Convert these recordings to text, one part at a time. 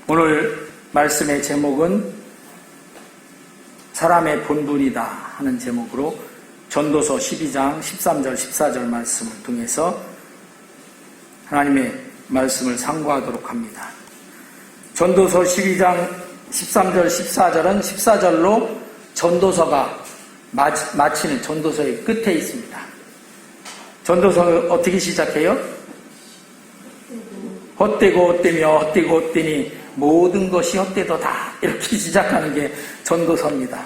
오늘 말씀의 제목은 사람의 본분이다 하는 제목으로 전도서 12장 13절 14절 말씀을 통해서 하나님의 말씀을 상고하도록 합니다. 전도서 12장 13절 14절은 14절로 전도서가 마치는 전도서의 끝에 있습니다. 전도서 어떻게 시작해요? 헛되고 헛되며 헛되고 헛되니 모든 것이 헛되도다, 이렇게 시작하는 게 전도서입니다.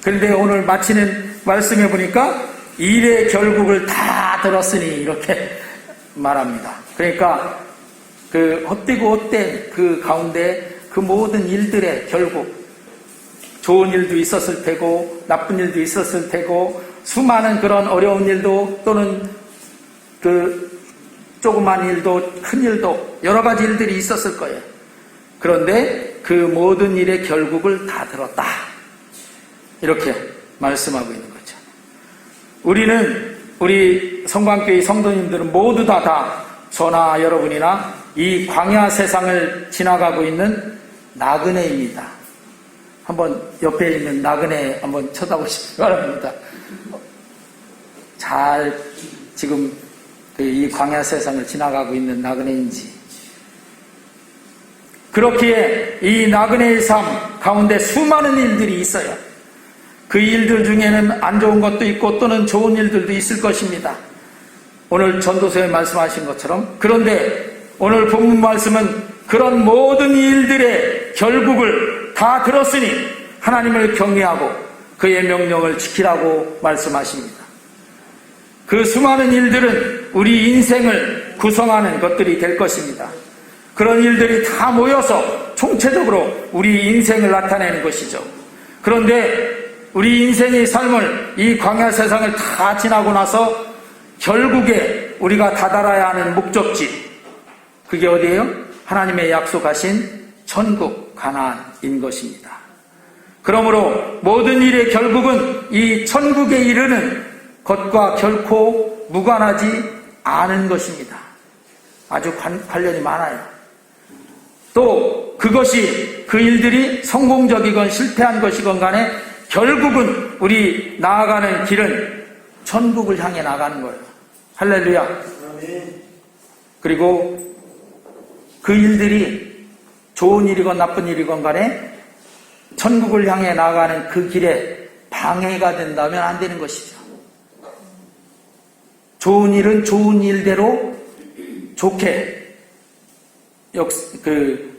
그런데 오늘 마치는 말씀에 보니까 일의 결국을 다 들었으니 이렇게 말합니다. 그러니까 그 헛되고 헛된 그 가운데 그 모든 일들의 결국, 좋은 일도 있었을 테고 나쁜 일도 있었을 테고 수많은 그런 어려운 일도 또는 그 조그만 일도 큰 일도 여러 가지 일들이 있었을 거예요. 그런데 그 모든 일의 결국을 다 들었다, 이렇게 말씀하고 있는 거죠. 우리 성광교회 성도님들은 모두 다 저나 여러분이나 이 광야 세상을 지나가고 있는 나그네입니다. 한번 옆에 있는 나그네 한번 쳐다보시기 바랍니다. 잘 지금 이 광야 세상을 지나가고 있는 나그네인지. 그렇기에 이 나그네의 삶 가운데 수많은 일들이 있어요. 그 일들 중에는 안 좋은 것도 있고 또는 좋은 일들도 있을 것입니다. 오늘 전도서에 말씀하신 것처럼. 그런데 오늘 본문 말씀은 그런 모든 일들의 결국을 다 들었으니 하나님을 경외하고 그의 명령을 지키라고 말씀하십니다. 그 수많은 일들은 우리 인생을 구성하는 것들이 될 것입니다. 그런 일들이 다 모여서 총체적으로 우리 인생을 나타내는 것이죠. 그런데 우리 인생의 삶을, 이 광야 세상을 다 지나고 나서 결국에 우리가 다다라야 하는 목적지, 그게 어디예요? 하나님의 약속하신 천국 가나안인 것입니다. 그러므로 모든 일의 결국은 이 천국에 이르는 것과 결코 무관하지 않은 것입니다. 아주 관련이 많아요. 또 그것이, 그 일들이 성공적이건 실패한 것이건 간에 결국은 우리 나아가는 길은 천국을 향해 나가는 거예요. 할렐루야. 그리고 그 일들이 좋은 일이건 나쁜 일이건 간에 천국을 향해 나아가는 그 길에 방해가 된다면 안 되는 것이죠. 좋은 일은 좋은 일대로 좋게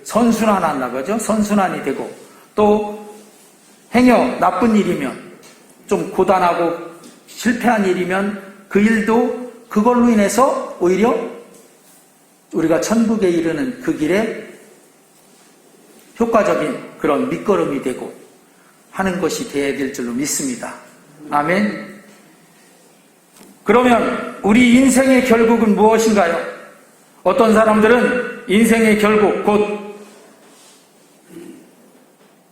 선순환한다 그러죠. 선순환이 되고, 또 행여 나쁜 일이면, 좀 고단하고 실패한 일이면 그 일도 그걸로 인해서 오히려 우리가 천국에 이르는 그 길에 효과적인 그런 밑거름이 되고 하는 것이 되어야 될 줄로 믿습니다. 아멘. 그러면 우리 인생의 결국은 무엇인가요? 어떤 사람들은 인생의 결국, 곧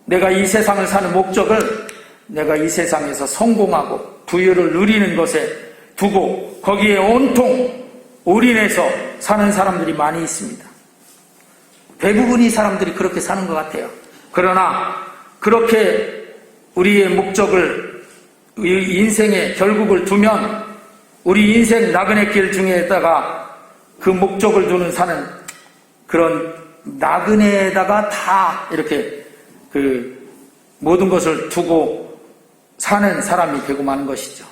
내가 이 세상을 사는 목적을 내가 이 세상에서 성공하고 부유를 누리는 것에 두고 거기에 온통 올인해서 사는 사람들이 많이 있습니다. 대부분의 사람들이 그렇게 사는 것 같아요. 그러나 그렇게 우리의 목적을, 인생의 결국을 두면 우리 인생 나그네 길 중에다가 그 목적을 두는 사는 그런 나그네에다가 다 이렇게 그 모든 것을 두고 사는 사람이 되고 마는 것이죠.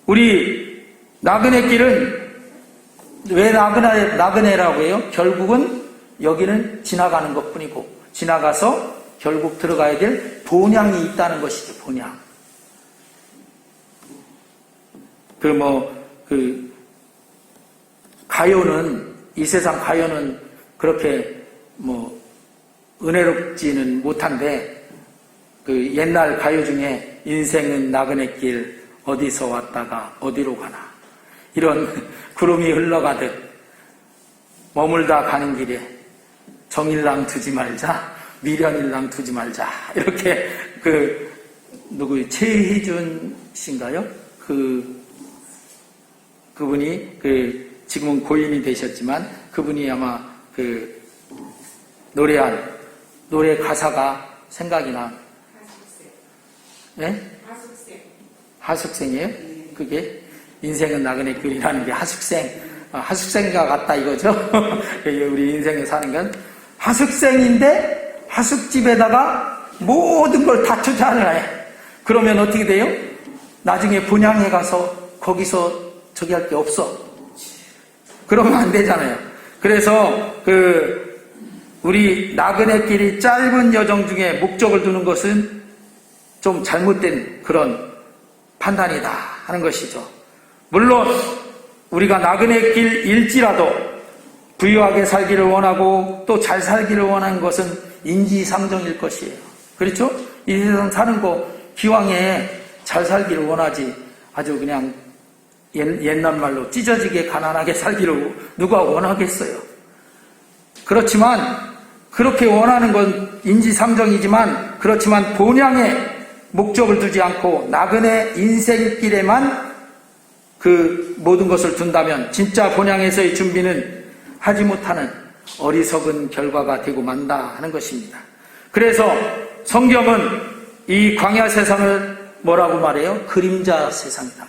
우리 나그네 길은 왜 나그네라고 해요? 결국은 여기는 지나가는 것 뿐이고, 지나가서 결국 들어가야 될 본향이 있다는 것이죠. 본향. 가요는, 이 세상 가요는 그렇게 은혜롭지는 못한데, 그 옛날 가요 중에 인생은 나그네길 어디서 왔다가 어디로 가나, 이런 구름이 흘러가듯 머물다 가는 길에 정일랑 두지 말자, 미련일랑 두지 말자, 이렇게 최희준 씨인가요? 그분이 지금은 고인이 되셨지만 그분이 아마 노래한 노래 가사가 생각이 나. 네? 하숙생이에요? 그게 인생은 나그네 길이라는 게 하숙생과 같다 이거죠. 우리 인생에 사는 건 하숙생인데 하숙집에다가 모든 걸 다 투자를 해. 그러면 어떻게 돼요? 나중에 본향에 가서 거기서 저기 할 게 없어. 그러면 안 되잖아요. 그래서 우리 나그네길이 짧은 여정 중에 목적을 두는 것은 좀 잘못된 그런 판단이다 하는 것이죠. 물론 우리가 나그네길일지라도 부유하게 살기를 원하고 또 잘 살기를 원하는 것은 인지상정일 것이에요. 그렇죠? 이 세상 사는 거 기왕에 잘 살기를 원하지 아주 그냥 옛날 말로 찢어지게 가난하게 살기를 누가 원하겠어요. 그렇지만 그렇게 원하는 건 인지상정이지만 그렇지만 본향에 목적을 두지 않고 나그네 인생길에만 그 모든 것을 둔다면 진짜 본향에서의 준비는 하지 못하는 어리석은 결과가 되고 만다 하는 것입니다. 그래서 성경은 이 광야 세상을 뭐라고 말해요? 그림자 세상이다.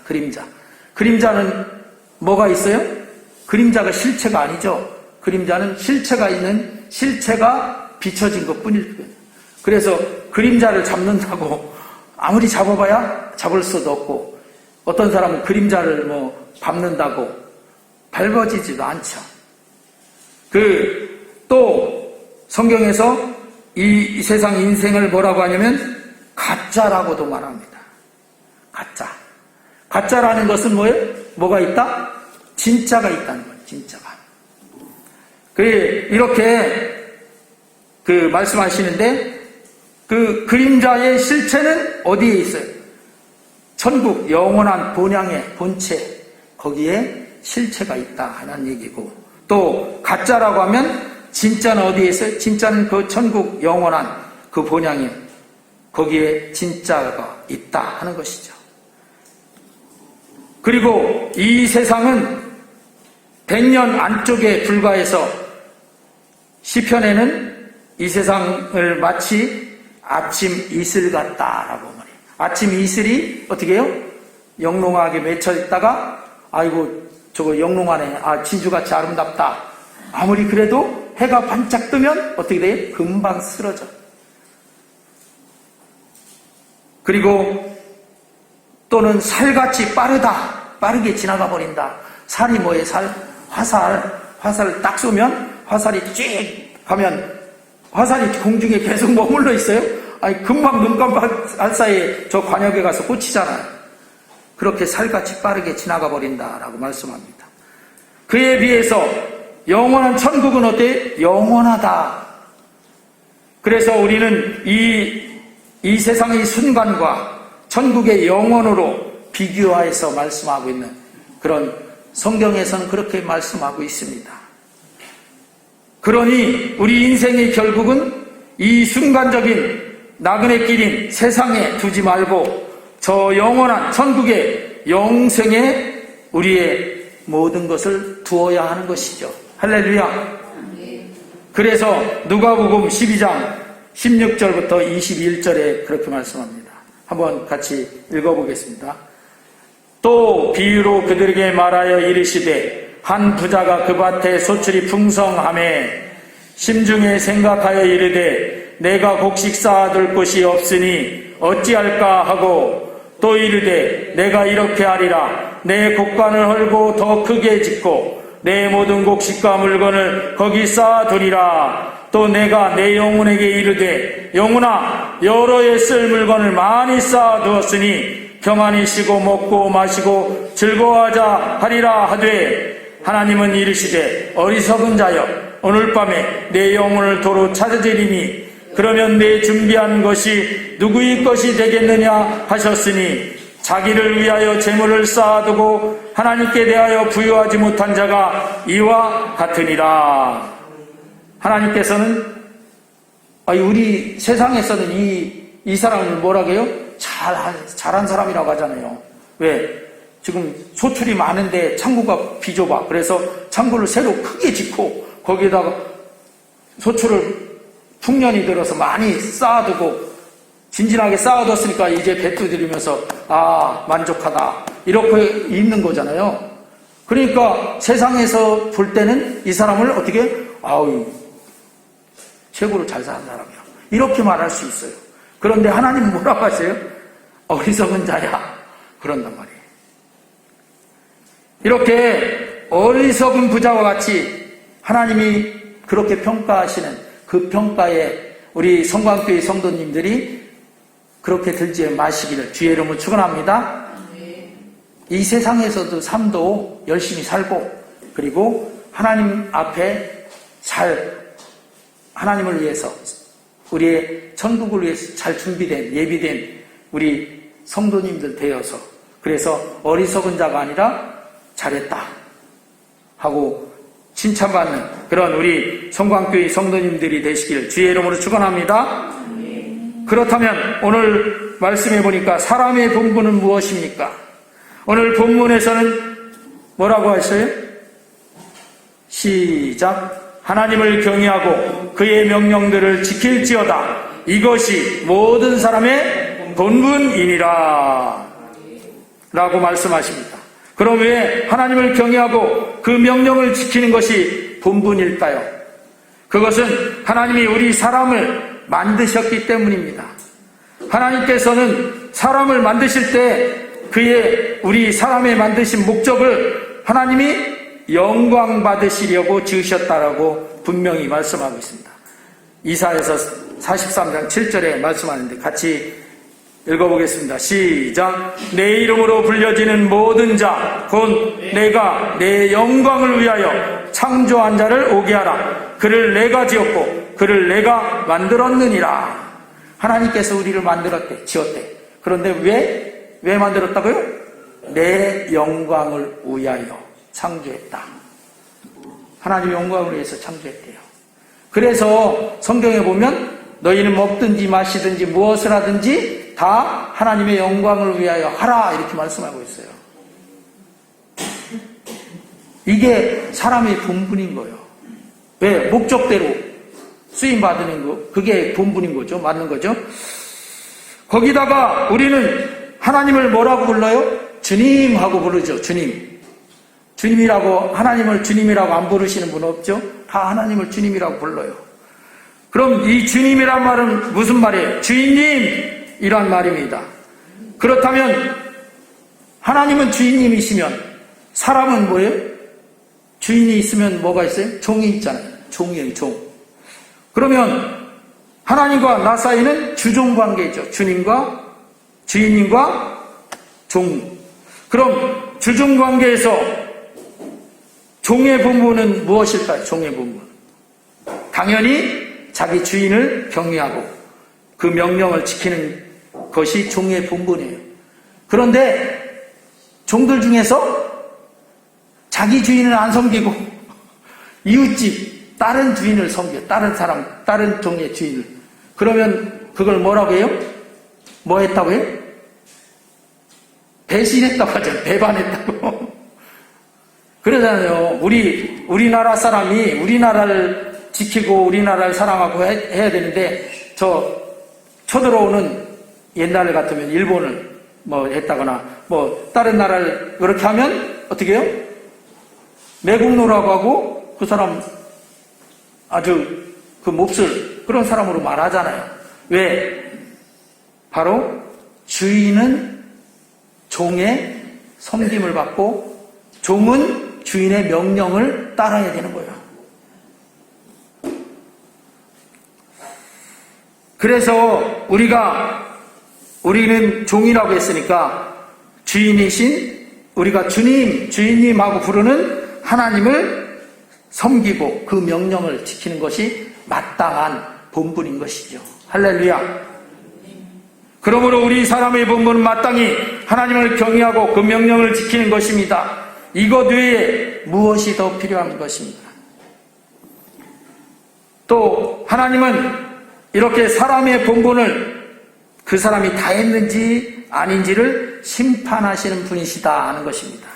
그림자는 뭐가 있어요? 그림자가 실체가 아니죠. 그림자는 실체가 있는 실체가 비춰진 것 뿐일 뿐이에요. 그래서 그림자를 잡는다고 아무리 잡아봐야 잡을 수도 없고 어떤 사람은 그림자를 밟는다고 밟아지지도 않죠. 또 성경에서 이 세상 인생을 뭐라고 하냐면 가짜라고도 말합니다. 가짜라는 것은 뭐예요? 뭐가 있다? 진짜가 있다는 거예요. 진짜가. 이렇게 말씀하시는데 그 그림자의 실체는 어디에 있어요? 천국 영원한 본향의 본체 거기에 실체가 있다 하는 얘기고 또 가짜라고 하면 진짜는 어디에 있어요? 진짜는 그 천국 영원한 그 본향에 거기에 진짜가 있다 하는 것이죠. 그리고 이 세상은 100년 안쪽에 불과해서 시편에는 이 세상을 마치 아침 이슬 같다라고 말해요. 아침 이슬이 어떻게 해요? 영롱하게 맺혀 있다가 아이고 저거 영롱하네. 진주같이 아름답다. 아무리 그래도 해가 반짝 뜨면 어떻게 돼요? 금방 쓰러져. 그리고 또는 살같이 빠르게 지나가 버린다. 살이 뭐예요? 화살을 딱 쏘면 화살이 쭉 가면 화살이 공중에 계속 머물러 있어요? 금방 눈 깜빡할 사이에 저 관역에 가서 꽂히잖아요. 그렇게 살같이 빠르게 지나가 버린다라고 말씀합니다. 그에 비해서 영원한 천국은 어때요? 영원하다. 그래서 우리는 이 세상의 순간과 천국의 영원으로 비교해서 말씀하고 있는 그런 성경에서는 그렇게 말씀하고 있습니다. 그러니 우리 인생의 결국은 이 순간적인 나그네길인 세상에 두지 말고 저 영원한 천국의 영생에 우리의 모든 것을 두어야 하는 것이죠. 할렐루야. 그래서 누가복음 12장 16절부터 21절에 그렇게 말씀합니다. 한번 같이 읽어보겠습니다. 또 비유로 그들에게 말하여 이르시되 한 부자가 그 밭에 소출이 풍성하매 심중에 생각하여 이르되 내가 곡식 쌓아둘 곳이 없으니 어찌할까 하고 또 이르되 내가 이렇게 하리라. 내 곡간을 헐고 더 크게 짓고 내 모든 곡식과 물건을 거기 쌓아두리라. 또 내가 내 영혼에게 이르되 영혼아 여러 해 쓸 물건을 많이 쌓아두었으니 평안히 쉬고 먹고 마시고 즐거워하자 하리라 하되 하나님은 이르시되 어리석은 자여 오늘 밤에 내 영혼을 도로 찾으리니 그러면 내 준비한 것이 누구의 것이 되겠느냐 하셨으니 자기를 위하여 재물을 쌓아두고 하나님께 대하여 부유하지 못한 자가 이와 같으니라. 하나님께서는 우리 세상에서는 이 사람을 뭐라고 해요? 잘한 사람이라고 하잖아요. 왜? 지금 소출이 많은데 창고가 비좁아. 그래서 창고를 새로 크게 짓고 거기에다가 소출을 풍년이 들어서 많이 쌓아두고 진진하게 쌓아뒀으니까 이제 배 두드리면서 만족하다 이렇게 있는 거잖아요. 그러니까 세상에서 볼 때는 이 사람을 어떻게 최고로 잘 사는 사람이야 이렇게 말할 수 있어요. 그런데 하나님은 뭐라고 하세요? 어리석은 자야 그런단 말이에요. 이렇게 어리석은 부자와 같이 하나님이 그렇게 평가하시는 그 평가에 우리 성광교회 성도님들이 그렇게 들지 마시기를 주의 이름으로 축원합니다. 이 세상에서도 삶도 열심히 살고 그리고 하나님 앞에 하나님을 위해서 우리의 천국을 위해서 잘 준비된 예비된 우리 성도님들 되어서 그래서 어리석은 자가 아니라 잘했다 하고 칭찬받는 그런 우리 성광교회 성도님들이 되시기를 주의 이름으로 축원합니다. 그렇다면 오늘 말씀해 보니까 사람의 본분은 무엇입니까? 오늘 본문에서는 뭐라고 하셔요? 시작. 하나님을 경외하고 그의 명령들을 지킬지어다. 이것이 모든 사람의 본분이니라 라고 말씀하십니다. 그럼 왜 하나님을 경외하고 그 명령을 지키는 것이 본분일까요? 그것은 하나님이 우리 사람을 만드셨기 때문입니다. 하나님께서는 사람을 만드실 때 우리 사람의 만드신 목적을 하나님이 영광 받으시려고 지으셨다라고 분명히 말씀하고 있습니다. 이사야서 43장 7절에 말씀하는데 같이 읽어보겠습니다. 시작. 내 이름으로 불려지는 모든 자 곧 내가 내 영광을 위하여 창조한 자를 오게 하라. 그를 내가 지었고 그를 내가 만들었느니라. 하나님께서 우리를 만들었대, 지었대. 그런데 왜 만들었다고요? 내 영광을 위하여 창조했다. 하나님의 영광을 위해서 창조했대요. 그래서 성경에 보면 너희는 먹든지 마시든지 무엇을 하든지 다 하나님의 영광을 위하여 하라 이렇게 말씀하고 있어요. 이게 사람의 본분인 거예요. 왜? 목적대로 쓰임받는 거, 그게 본분인 거죠. 맞는 거죠. 거기다가 우리는 하나님을 뭐라고 불러요? 주님 하고 부르죠. 주님이라고, 하나님을 주님이라고 안 부르시는 분 없죠? 다 하나님을 주님이라고 불러요. 그럼 이 주님이란 말은 무슨 말이에요? 주인님이란 말입니다. 그렇다면 하나님은 주인님이시면 사람은 뭐예요? 주인이 있으면 뭐가 있어요? 종이 있잖아요. 종이에요, 종. 그러면 하나님과 나 사이는 주종관계죠. 주인님과 종. 그럼 주종관계에서 종의 본분은 무엇일까요? 종의 본분. 당연히 자기 주인을 경외하고 그 명령을 지키는 것이 종의 본분이에요. 그런데 종들 중에서 자기 주인을 안 섬기고 이웃집 다른 주인을 섬겨, 다른 종의 주인을. 그러면 그걸 뭐라고 해요? 뭐 했다고 해요? 배신했다고 하죠. 배반했다고. 그러잖아요. 우리나라 사람이 우리나라를 지키고 우리나라를 사랑하고 해야 되는데 쳐들어오는 옛날 같으면 일본을 했다거나 다른 나라를 그렇게 하면 어떻게 해요? 매국노라고 하고 그 사람 아주 그 몹쓸 그런 사람으로 말하잖아요. 왜? 바로 주인은 종의 섬김을 받고 종은 주인의 명령을 따라야 되는 거예요. 그래서 우리는 종이라고 했으니까 주인이신 우리가 주인님하고 부르는 하나님을 섬기고 그 명령을 지키는 것이 마땅한 본분인 것이죠. 할렐루야. 그러므로 우리 사람의 본분은 마땅히 하나님을 경외하고 그 명령을 지키는 것입니다. 이것 외에 무엇이 더 필요한 것입니까? 또 하나님은 이렇게 사람의 본분을 그 사람이 다 했는지 아닌지를 심판하시는 분이시다 하는 것입니다.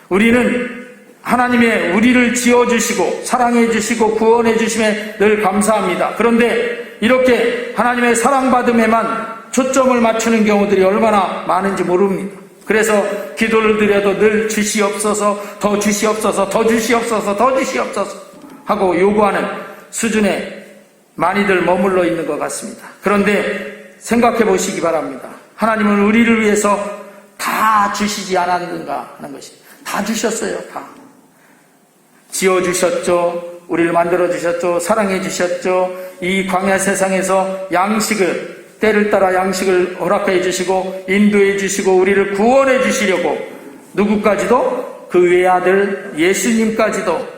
우리는 하나님의 우리를 지어주시고 사랑해주시고 구원해주심에 늘 감사합니다. 그런데 이렇게 하나님의 사랑받음에만 초점을 맞추는 경우들이 얼마나 많은지 모릅니다. 그래서 기도를 드려도 늘 주시옵소서, 더 주시옵소서, 더 주시옵소서, 더 주시옵소서 하고 요구하는 수준에 많이들 머물러 있는 것 같습니다. 그런데 생각해 보시기 바랍니다. 하나님은 우리를 위해서 다 주시지 않았는가 하는 것이, 다 주셨어요. 다 지어주셨죠. 우리를 만들어주셨죠. 사랑해주셨죠. 이 광야 세상에서 양식을, 때를 따라 양식을 허락해 주시고 인도해 주시고 우리를 구원해 주시려고 누구까지도, 그 외아들 예수님까지도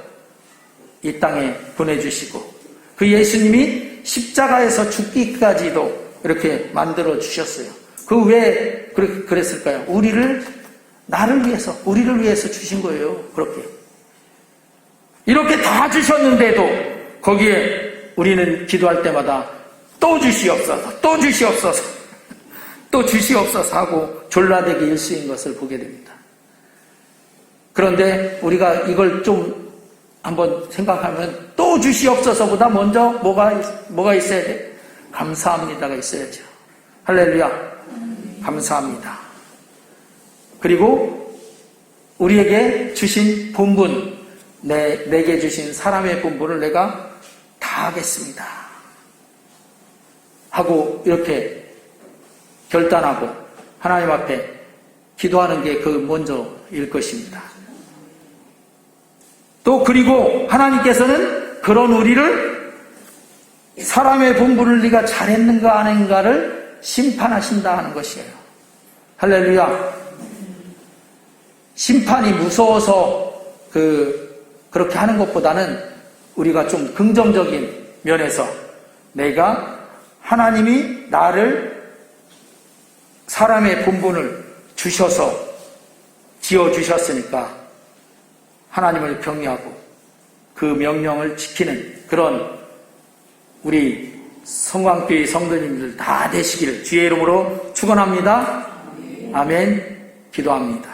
이 땅에 보내주시고 그 예수님이 십자가에서 죽기까지도 이렇게 만들어 주셨어요. 그 왜 그랬을까요? 나를 위해서, 우리를 위해서 주신 거예요. 그렇게 이렇게 다 주셨는데도 거기에 우리는 기도할 때마다 또 주시옵소서, 또 주시옵소서, 또 주시옵소서 하고 졸라대기 일수인 것을 보게 됩니다. 그런데 우리가 이걸 좀 한번 생각하면 또 주시옵소서보다 먼저 뭐가 있어야 돼? 감사합니다가 있어야죠. 할렐루야. 감사합니다. 그리고 우리에게 주신 본분, 내게 주신 사람의 본분을 내가 다 하겠습니다 하고 이렇게 결단하고 하나님 앞에 기도하는 게 그 먼저일 것입니다. 또 그리고 하나님께서는 그런 우리를 사람의 본분을 네가 잘했는가 안 했는가를 심판하신다 하는 것이에요. 할렐루야. 심판이 무서워서 그렇게 하는 것보다는 우리가 좀 긍정적인 면에서 내가 하나님이 나를 사람의 본분을 주셔서 지어주셨으니까 하나님을 경외하고 그 명령을 지키는 그런 우리 성광교회 성도님들 다 되시기를 주의 이름으로 축원합니다. 아멘. 기도합니다.